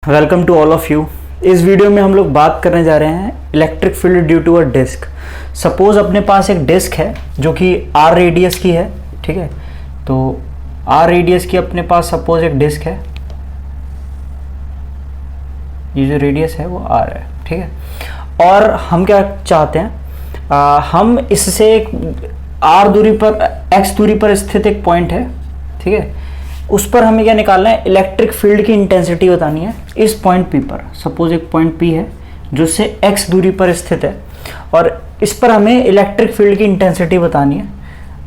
Welcome to all of you. इस video में हम लोग बात करने जा रहे हैं electric field due to a disc. Suppose अपने पास एक डिस्क है जो कि आर रेडियस की है, ठीक है। तो आर रेडियस की अपने पास सपोज एक डिस्क है, ये जो रेडियस है वो आर है, ठीक है। और हम क्या चाहते हैं, हम इससे एक आर दूरी पर, एक्स दूरी पर स्थित एक पॉइंट है, ठीक है। उस पर हमें क्या निकालना है, इलेक्ट्रिक फील्ड की इंटेंसिटी बतानी है इस पॉइंट पी पर। सपोज एक पॉइंट पी है जो से एक्स दूरी पर स्थित है और इस पर हमें इलेक्ट्रिक फील्ड की इंटेंसिटी बतानी है।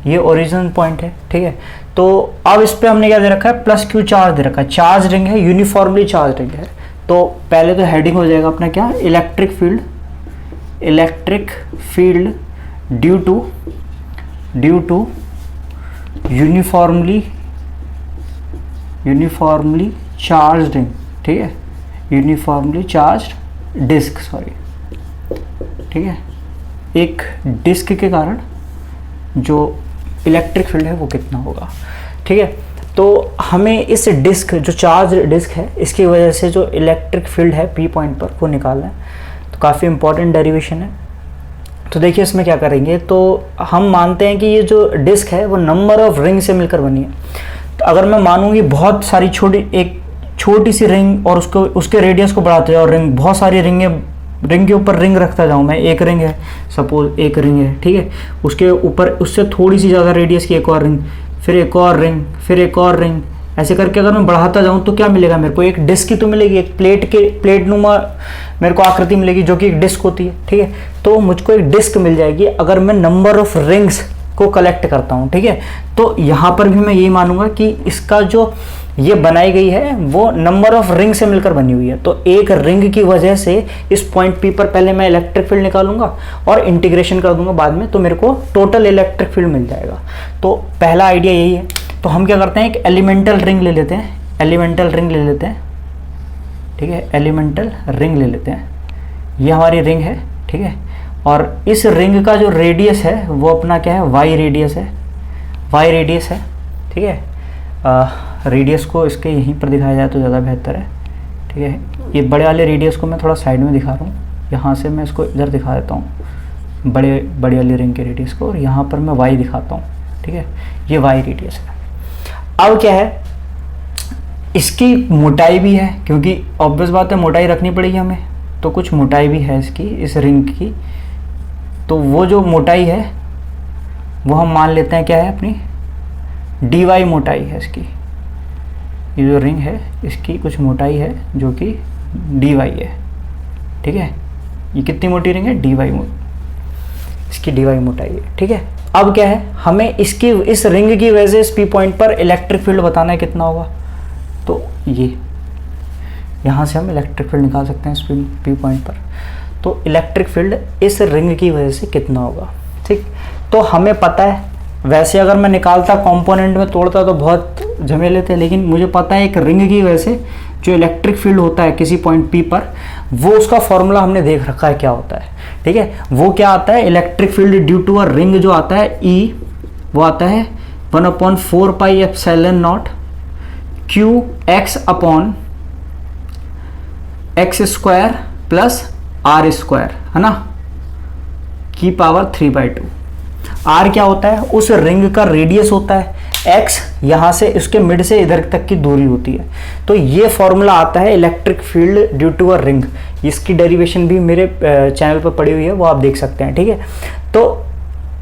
ये ओरिजिन पॉइंट है, ठीक है। तो अब इस पर हमने क्या दे रखा है, प्लस क्यू चार्ज दे रखा है। चार्ज रिंग है, यूनिफॉर्मली चार्ज रिंग है। तो पहले तो हेडिंग हो जाएगा अपना क्या, electric field due to uniformly charge ring, ठीक है। यूनिफॉर्मली चार्ज डिस्क, सॉरी, ठीक है। एक डिस्क के कारण जो इलेक्ट्रिक फील्ड है वो कितना होगा, ठीक है। तो हमें इस डिस्क, जो चार्ज डिस्क है, इसकी वजह से जो इलेक्ट्रिक फील्ड है पी पॉइंट पर वो निकालना है। तो काफ़ी इंपॉर्टेंट डेरिवेशन है। तो देखिए इसमें क्या करेंगे, तो हम मानते हैं कि ये जो डिस्क है वो नंबर ऑफ रिंग से मिलकर बनी है। तो अगर मैं मानूंगी बहुत सारी एक छोटी सी रिंग और उसके रेडियस को बढ़ाते जाओ, रिंग बहुत सारी रिंग के ऊपर रिंग रखता जाऊँ मैं, एक रिंग है, सपोज एक रिंग है, ठीक है। उसके ऊपर उससे थोड़ी सी ज़्यादा रेडियस की एक और रिंग, फिर एक और रिंग, फिर एक और रिंग, ऐसे करके अगर मैं बढ़ाता जाऊँ तो क्या मिलेगा मेरे को, एक डिस्क की तो मिलेगी, एक प्लेट नुमा मेरे को आकृति मिलेगी जो कि एक डिस्क होती है, ठीक है। तो मुझको एक डिस्क मिल जाएगी अगर मैं नंबर ऑफ रिंग्स को कलेक्ट करता हूँ, ठीक है। तो यहाँ पर भी मैं यही मानूंगा कि इसका जो ये बनाई गई है वो नंबर ऑफ रिंग से मिलकर बनी हुई है। तो एक रिंग की वजह से इस पॉइंट पी पर पहले मैं इलेक्ट्रिक फील्ड निकालूंगा और इंटीग्रेशन कर दूंगा बाद में, तो मेरे को टोटल इलेक्ट्रिक फील्ड मिल जाएगा। तो पहला आइडिया यही है। तो हम क्या करते हैं, एक एलिमेंटल रिंग ले लेते हैं, ठीक है। एलिमेंटल रिंग ले लेते हैं, ये हमारी रिंग है, ठीक है। और इस रिंग का जो रेडियस है वो अपना क्या है, वाई रेडियस है, ठीक है। रेडियस को इसके यहीं पर दिखाया जाए तो ज़्यादा बेहतर है, ठीक है। ये बड़े वाले रेडियस को मैं थोड़ा साइड में दिखा रहा हूँ, यहाँ से मैं इसको इधर दिखा देता हूँ, बड़े वाली रिंग के रेडियस को, और यहाँ पर मैं वाई दिखाता हूँ, ठीक है। ये वाई रेडियस है। अब क्या है, इसकी मोटाई भी है, क्योंकि ऑब्वियस बात है मोटाई रखनी पड़ेगी हमें, तो कुछ मोटाई भी है इसकी, इस रिंग की। तो वो जो मोटाई है वो हम मान लेते हैं क्या है, अपनी डी वाई मोटाई है इसकी। ये जो रिंग है इसकी कुछ मोटाई है जो कि डी वाई है, ठीक है। ये कितनी मोटी रिंग है, डी वाई, इसकी डी वाई मोटाई है, ठीक है। अब क्या है, हमें इस रिंग की वजह से इस पी पॉइंट पर इलेक्ट्रिक फील्ड बताना है कितना होगा। तो ये यहाँ से हम इलेक्ट्रिक फील्ड निकाल सकते हैं इस पी पॉइंट पर। तो इलेक्ट्रिक फील्ड इस रिंग की वजह से कितना होगा, ठीक। तो हमें पता है, वैसे अगर मैं निकालता कंपोनेंट में तोड़ता तो बहुत झमेले थे, लेकिन मुझे पता है एक रिंग की वजह से जो इलेक्ट्रिक फील्ड होता है किसी पॉइंट पी पर, वो उसका फॉर्मूला हमने देख रखा है क्या होता है, ठीक है। वो क्या आता है, electric field due to a ring जो आता है ई, वो आता है 1/4 pi epsilon naught Q X upon X square plus R square, है ना, की पावर 3/2। आर क्या होता है, उस रिंग का रेडियस होता है, एक्स यहाँ से इसके मिड से इधर तक की दूरी होती है। तो ये फॉर्मूला आता है electric field due to a ring. इसकी डेरिवेशन भी मेरे चैनल पर पड़ी हुई है, वो आप देख सकते हैं, ठीक है। तो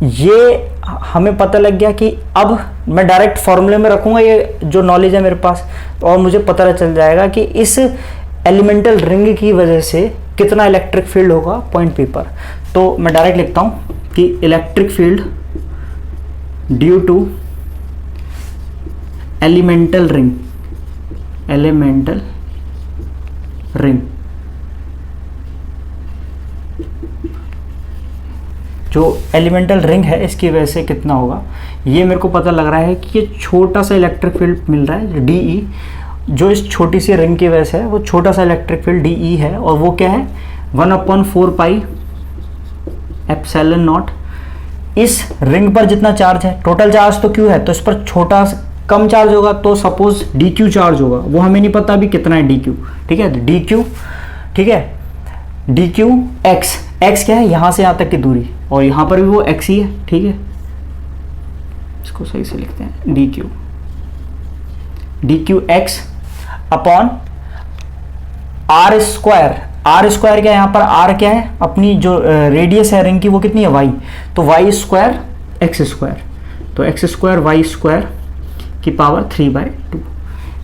ये हमें पता लग गया कि अब मैं डायरेक्ट फॉर्मूले में रखूँगा ये जो नॉलेज है मेरे पास, और मुझे पता चल जाएगा कि इस एलिमेंटल रिंग की वजह से कितना इलेक्ट्रिक फील्ड होगा पॉइंट पी पर। तो मैं डायरेक्ट लिखता हूँ कि electric field due to elemental ring, जो एलिमेंटल रिंग है इसकी वजह से कितना होगा। ये मेरे को पता लग रहा है कि ये छोटा सा इलेक्ट्रिक फील्ड मिल रहा है डी ई, जो इस छोटी सी रिंग की वजह से है, वो छोटा सा इलेक्ट्रिक फील्ड डी ई है, और वो क्या है 1/4 पाई एप्सिलॉन नॉट। इस रिंग पर जितना चार्ज है, टोटल चार्ज तो क्यू है, तो इस पर छोटा कम चार्ज होगा तो सपोज डी क्यू चार्ज होगा, वो हमें नहीं पता अभी कितना है डी क्यू, ठीक है, डी क्यू, ठीक है, डी क्यू एक्स, एक्स क्या है यहाँ से यहाँ तक की दूरी, और यहाँ पर भी वो एक्स ही है, ठीक है, इसको सही से लिखते हैं, D Q X upon R square, R square क्या है यहाँ पर, आर क्या है, अपनी जो रेडियस है रिंग की वो कितनी है वाई, तो वाई स्क्वायर एक्स स्क्वायर, तो एक्स स्क्वायर वाई स्क्वायर की पावर 3/2,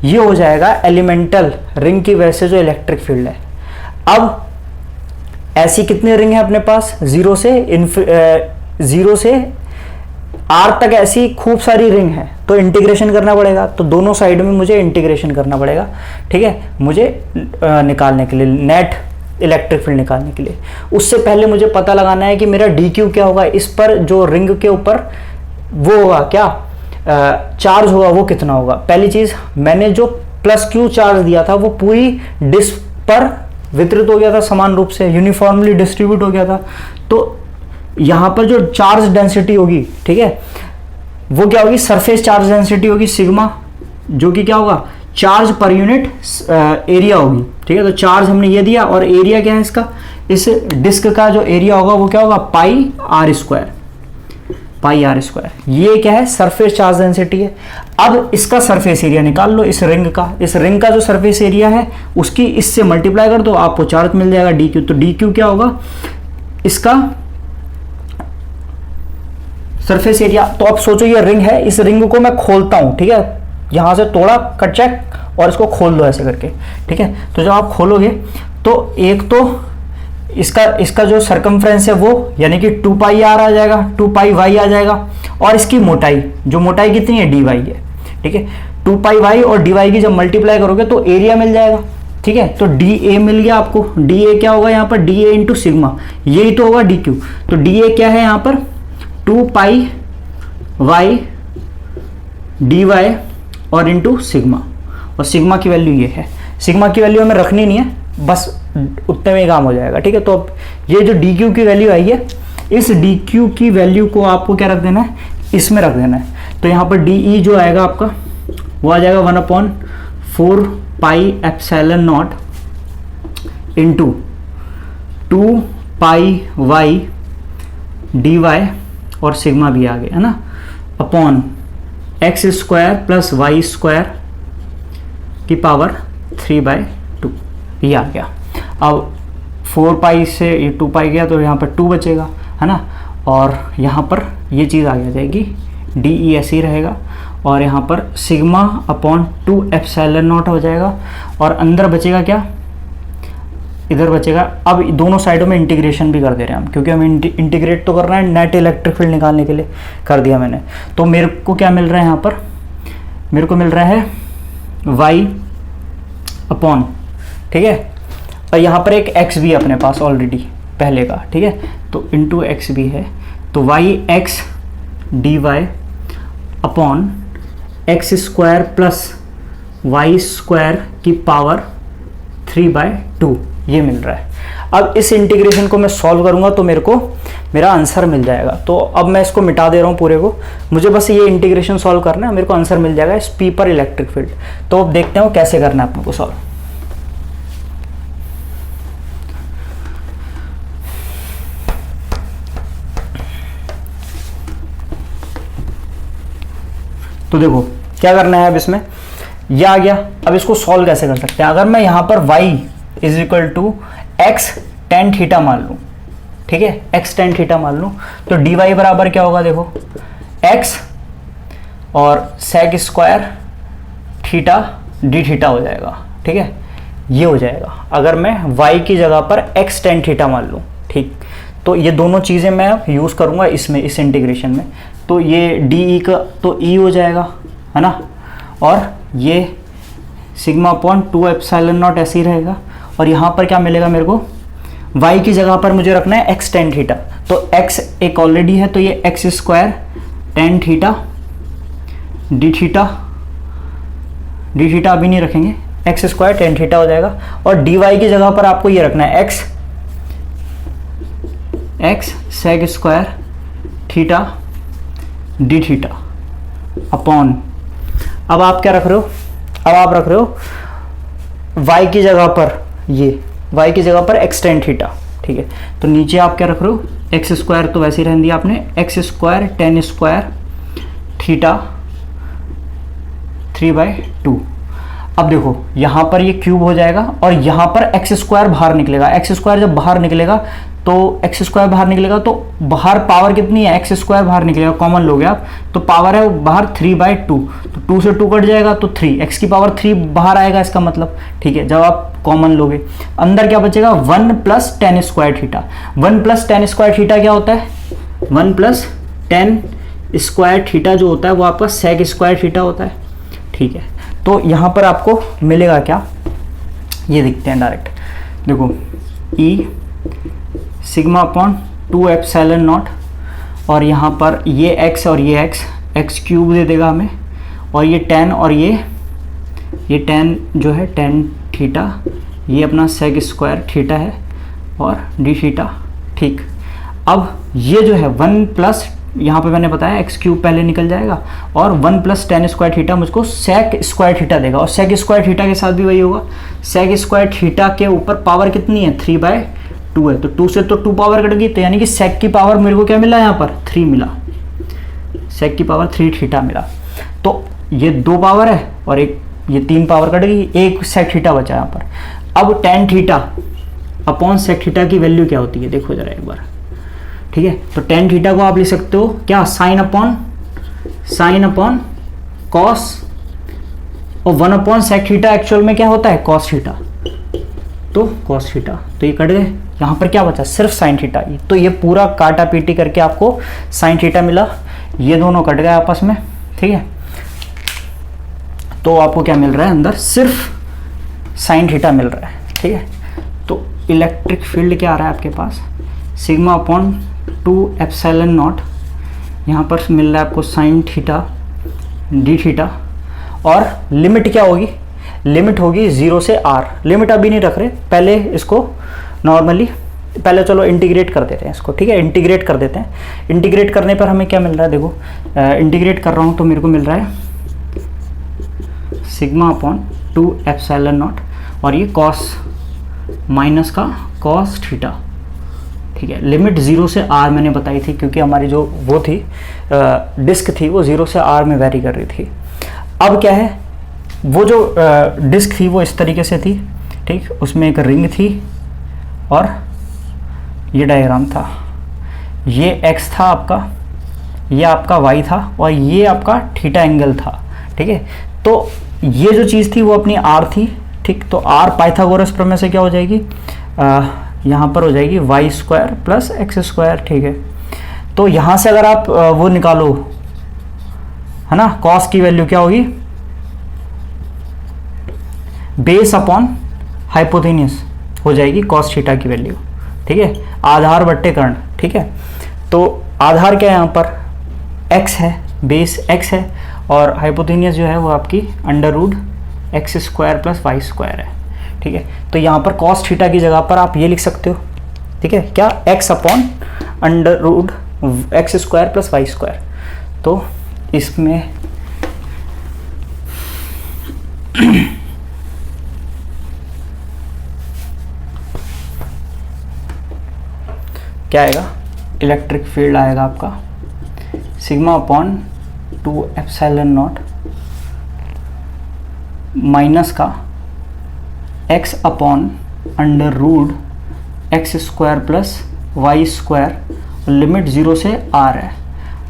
ये हो जाएगा एलिमेंटल रिंग की वजह से जो इलेक्ट्रिक फील्ड है। अब ऐसी कितनी रिंग है अपने पास, जीरो से आर तक ऐसी खूब सारी रिंग है, तो इंटीग्रेशन करना पड़ेगा, तो दोनों साइड में मुझे इंटीग्रेशन करना पड़ेगा, ठीक है, मुझे निकालने के लिए, नेट इलेक्ट्रिक फील्ड निकालने के लिए। उससे पहले मुझे पता लगाना है कि मेरा डी क्यू क्या होगा, इस पर जो रिंग के ऊपर वो होगा क्या चार्ज होगा, वो कितना होगा। पहली चीज, मैंने जो प्लस क्यू चार्ज दिया था वो पूरी डिस्क पर वितरित हो गया था, समान रूप से यूनिफॉर्मली डिस्ट्रीब्यूट हो गया था, तो यहां पर जो चार्ज डेंसिटी होगी, ठीक है, वो क्या होगी, सरफेस चार्ज डेंसिटी होगी सिग्मा, जो कि क्या होगा, चार्ज पर यूनिट एरिया होगी, ठीक है, तो चार्ज हमने ये दिया, और एरिया क्या है इसका, इस डिस्क का जो एरिया होगा वो क्या होगा, पाई आर स्क्वायर, ये क्या है, सरफेस चार्ज डेंसिटी है। अब इसका सरफेस एरिया निकाल लो, इस रिंग का जो सरफेस एरिया है उसकी इससे मल्टीप्लाई कर दो, आपको चार्ज मिल जाएगा डी क्यू, तो डी क्यू क्या होगा, इसका सरफेस एरिया। तो अब सोचो ये रिंग है, इस रिंग को मैं खोलता हूं, ठीक है, यहां से तोड़ा कट चेक और इसको खोल दो ऐसे करके, ठीक है, तो जब आप खोलोगे तो एक तो इसका जो सरकमफ्रेंस है वो यानी कि 2 पाई आर आ जाएगा, 2 पाई वाई आ जाएगा, और इसकी मोटाई, जो मोटाई कितनी है, डी वाई है, ठीक है, 2 पाई वाई और डी वाई की जब मल्टीप्लाई करोगे तो एरिया मिल जाएगा, ठीक है, तो डी ए मिल गया आपको, डी ए क्या होगा यहाँ पर, डी ए इंटू सिग्मा, यही तो होगा डी क्यू, तो डी ए क्या है यहाँ पर 2 पाई वाई डी वाई और इंटू सिग्मा, और सिग्मा की वैल्यू ये है, सिग्मा की वैल्यू हमें रखनी नहीं है, बस उतने में ही काम हो जाएगा, ठीक है। तो अब ये जो डी क्यू की वैल्यू आई है, इस डी क्यू की वैल्यू को आपको क्या रख देना है, इसमें रख देना है, तो यहाँ पर डी ई जो आएगा आपका वो आ जाएगा 1/4 pi epsilon naught into 2 pi Y D Y, और सिग्मा भी आ गया है ना, upon X square plus Y square की पावर 3/2, ये आ गया। अब 4 पाई से ये 2 पाई गया तो यहाँ पर 2 बचेगा, है ना, और यहाँ पर ये चीज़ आ जाएगी, डी ई ऐसे ही रहेगा, और यहाँ पर सिग्मा अपॉन 2 एप्सिलॉन नॉट हो जाएगा, और अंदर बचेगा क्या, इधर बचेगा। अब दोनों साइडों में इंटीग्रेशन भी कर दे रहे हैं हम, क्योंकि हमें इंटीग्रेट तो करना है, नेट इलेक्ट्रिक फील्ड निकालने के लिए कर दिया मैंने। तो मेरे को क्या मिल रहा है यहाँ पर, मेरे को मिल रहा है y अपॉन, ठीक है, और यहाँ पर एक x भी है अपने पास ऑलरेडी पहले का, ठीक है, तो इंटू एक्स भी है, तो Y X D Y upon X square plus Y square की पावर 3/2, ये मिल रहा है। अब इस इंटीग्रेशन को मैं सॉल्व करूंगा तो मेरे को मेरा आंसर मिल जाएगा। तो अब मैं इसको मिटा दे रहा हूँ पूरे को, मुझे बस ये इंटीग्रेशन सॉल्व करना है, मेरे को आंसर मिल जाएगा इस पी पर इलेक्ट्रिक फील्ड। तो अब देखते हैं वो कैसे करना है अपने को सॉल्व। तो देखो क्या करना है, अब इसमें यह आ गया। अब इसको सॉल्व कैसे कर सकते हैं, अगर मैं यहां पर y is equal to X tan theta मान लूं, ठीक है, एक्स टेन थीटा मान लूं, तो dy बराबर क्या होगा, देखो x और sec square theta D theta हो जाएगा, ठीक है, ये हो जाएगा अगर मैं y की जगह पर x टेन थीटा मान लूं, ठीक। तो ये दोनों चीज़ें मैं अब यूज़ करूंगा इसमें, इस इंटीग्रेशन में। तो ये डी का तो ई हो जाएगा, है ना, और ये सिग्मा अपॉन 2 एप्सिलॉन नॉट ऐसे ही रहेगा। और यहाँ पर क्या मिलेगा मेरे को, y की जगह पर मुझे रखना है x टेन थीटा, तो x एक ऑलरेडी है, तो ये x square tan theta D theta अभी नहीं रखेंगे, एक्स स्क्वायर टेन थीटा हो जाएगा। और dy की जगह पर आपको ये रखना है x sec square theta D theta upon अब आप क्या रख रहे हो, अब आप रख रहे हो y की जगह पर, ये y की जगह पर x tan थीटा, ठीक है। तो नीचे आप क्या रख रहे हो, एक्स स्क्वायर तो वैसे ही रहने दिया आपने, x square tan square theta 3/2। अब देखो यहाँ पर ये क्यूब हो जाएगा और यहाँ पर एक्स स्क्वायर बाहर निकलेगा। एक्स स्क्वायर जब बाहर निकलेगा तो एक्स स्क्वायर बाहर निकलेगा तो बाहर पावर कितनी है, एक्स स्क्वायर बाहर निकलेगा, कॉमन लोगे आप, तो पावर है बाहर 3/2, तो 2 से 2 कट जाएगा तो 3, एक्स की पावर 3 बाहर आएगा इसका मतलब, ठीक है। जब आप कॉमन लोगे अंदर क्या बचेगा, 1 + tan square theta. 1 + tan square theta क्या होता है, 1 + tan स्क्वायर थीटा जो होता है वो आपका सेक स्क्वायर थीटा होता है, ठीक है। तो यहाँ पर आपको मिलेगा क्या, ये देखते हैं डायरेक्ट, देखो ई सिग्मा अपॉन 2 एप्सिलॉन नॉट, और यहाँ पर ये x और ये x क्यूब दे देगा हमें, और ये tan और ये tan जो है tan थीटा, ये अपना सेक स्क्वायर थीटा है और d थीटा, ठीक। अब ये जो है 1 प्लस, यहाँ पे मैंने बताया एक्स क्यूब पहले निकल जाएगा, और 1 + tan स्क्वायर थीटा मुझको सेक स्क्वायर थीटा देगा, और सेक स्क्वायर थीटा के साथ भी वही होगा, सेक स्क्वायर थीटा के ऊपर पावर कितनी है, 3/2 है, तो 2 से तो 2 पावर कट गई, तो यानी कि सेक की पावर मेरे को क्या मिला यहाँ पर, 3 मिला, सेक की पावर 3 थीटा मिला। तो ये 2 पावर है और एक ये 3 पावर कट गई, एक सेक थीटा बचा यहाँ पर। अब tan theta upon sec theta की वैल्यू क्या होती है, देखो जरा एक बार, ठीक है। तो tan थीटा को आप लिख सकते हो क्या, साइन अपॉन कॉस, और 1 सेक थीटा एक्चुअल में क्या होता है, कॉस थीटा, तो कॉस थीटा, तो ये कट गए, यहाँ पर क्या बचा, सिर्फ साइन थीटा। तो ये पूरा काटा पीटी करके आपको साइन थीटा मिला, ये दोनों कट गए आपस में, ठीक है। तो आपको क्या मिल रहा है, अंदर सिर्फ साइन थीटा मिल रहा है, ठीक है। तो इलेक्ट्रिक फील्ड क्या आ रहा है आपके पास, सिग्मा अपॉन 2 एप्सिलॉन नॉट, यहाँ पर मिल रहा है आपको साइन थीटा डी थीटा, और लिमिट क्या होगी, लिमिट होगी 0 से r। लिमिट अभी नहीं रख रहे, पहले इसको नॉर्मली, पहले चलो इंटीग्रेट कर देते हैं इसको, ठीक है। इंटीग्रेट कर देते हैं, इंटीग्रेट करने पर हमें क्या मिल रहा है, देखो इंटीग्रेट कर रहा हूँ तो मेरे को मिल रहा है सिग्मा अपॉन 2 एप्सिलॉन नॉट, और ये कॉस माइनस का कॉस थीटा, ठीक है। लिमिट 0 से r मैंने बताई थी, क्योंकि हमारी जो वो थी डिस्क थी वो 0 से r में वेरी कर रही थी। अब क्या है, वो जो डिस्क थी वो इस तरीके से थी, ठीक, उसमें एक रिंग थी और ये डायग्राम था, ये x था आपका, ये आपका y था, और ये आपका थीटा एंगल था, ठीक है। तो ये जो चीज़ थी वो अपनी r थी, ठीक। तो r पाइथागोरस प्रमेय से क्या हो जाएगी, यहाँ पर हो जाएगी y² + x², ठीक है। तो यहाँ से अगर आप वो निकालो, है ना, कॉस की वैल्यू क्या होगी, बेस अपॉन हाइपोथेन्यूस हो जाएगी कॉस थीटा की वैल्यू, ठीक है, आधार बट्टे कर्ण, ठीक है। तो आधार क्या है यहाँ पर, x है, बेस x है, और हाइपोथेन्यूस जो है वो आपकी √x² + y² है, ठीक है। तो यहाँ पर कॉस थीटा की जगह पर आप ये लिख सकते हो, ठीक है, क्या, x अपॉन √x² + y²। तो इसमें क्या आएगा, इलेक्ट्रिक फील्ड आएगा आपका sigma upon 2 epsilon not minus का x upon √x² + y², limit 0 से r है।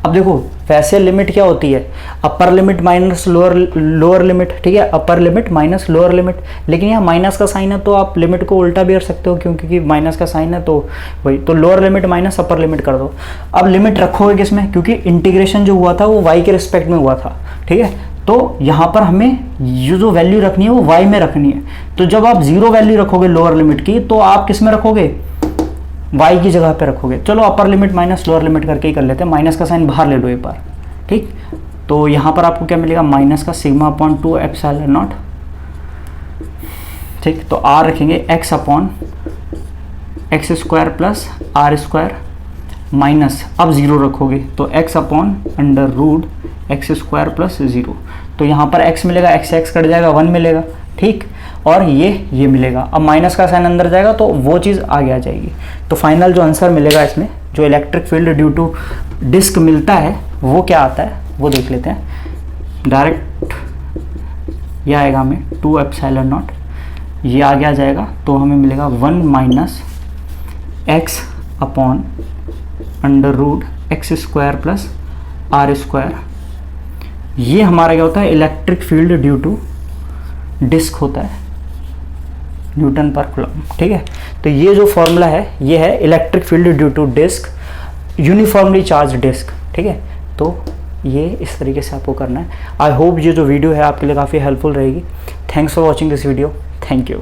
अब देखो वैसे लिमिट क्या होती है, upper limit minus lower limit, ठीक है, upper limit minus lower limit, लेकिन यहाँ माइनस का साइन है तो आप लिमिट को उल्टा भी कर सकते हो, क्योंकि माइनस का साइन है तो वही, तो lower limit minus upper limit कर दो। अब लिमिट रखोगे किसमें, क्योंकि इंटीग्रेशन जो हुआ था वो y के रिस्पेक्ट में हुआ था, ठीक है। तो यहाँ पर हमें ये जो वैल्यू रखनी है वो y में रखनी है, तो जब आप 0 वैल्यू रखोगे लोअर लिमिट की, तो आप किस में रखोगे, y की जगह पे रखोगे। चलो upper limit minus lower limit करके ही कर लेते हैं, माइनस का साइन बाहर ले लो एक बार, ठीक। तो यहाँ पर आपको क्या मिलेगा, माइनस का सिग्मा अपॉन 2 एप्सिलॉन नॉट, ठीक। तो r रखेंगे x upon x² + r² minus, अब 0 रखोगे तो x अपॉन √x² + 0। तो यहाँ पर x मिलेगा, x कट जाएगा, 1 मिलेगा, ठीक, और ये मिलेगा। अब माइनस का साइन अंदर जाएगा तो वो चीज़ आगे आ जाएगी। तो फाइनल जो आंसर मिलेगा इसमें, जो electric field due to disc मिलता है वो क्या आता है वो देख लेते हैं। डायरेक्ट यह आएगा हमें 2 एप्सिलॉन नॉट, ये आगे आ जाएगा तो हमें मिलेगा 1 minus x upon under root X square plus R square. ये हमारा क्या होता है, electric field due to disc होता है, न्यूटन पर कूलम, ठीक है। तो ये जो फॉर्मूला है ये है electric field due to disc, uniformly charge disc, ठीक है। तो ये इस तरीके से आपको करना है। आई होप ये जो वीडियो है आपके लिए काफ़ी हेल्पफुल रहेगी। Thanks for watching this video, thank you.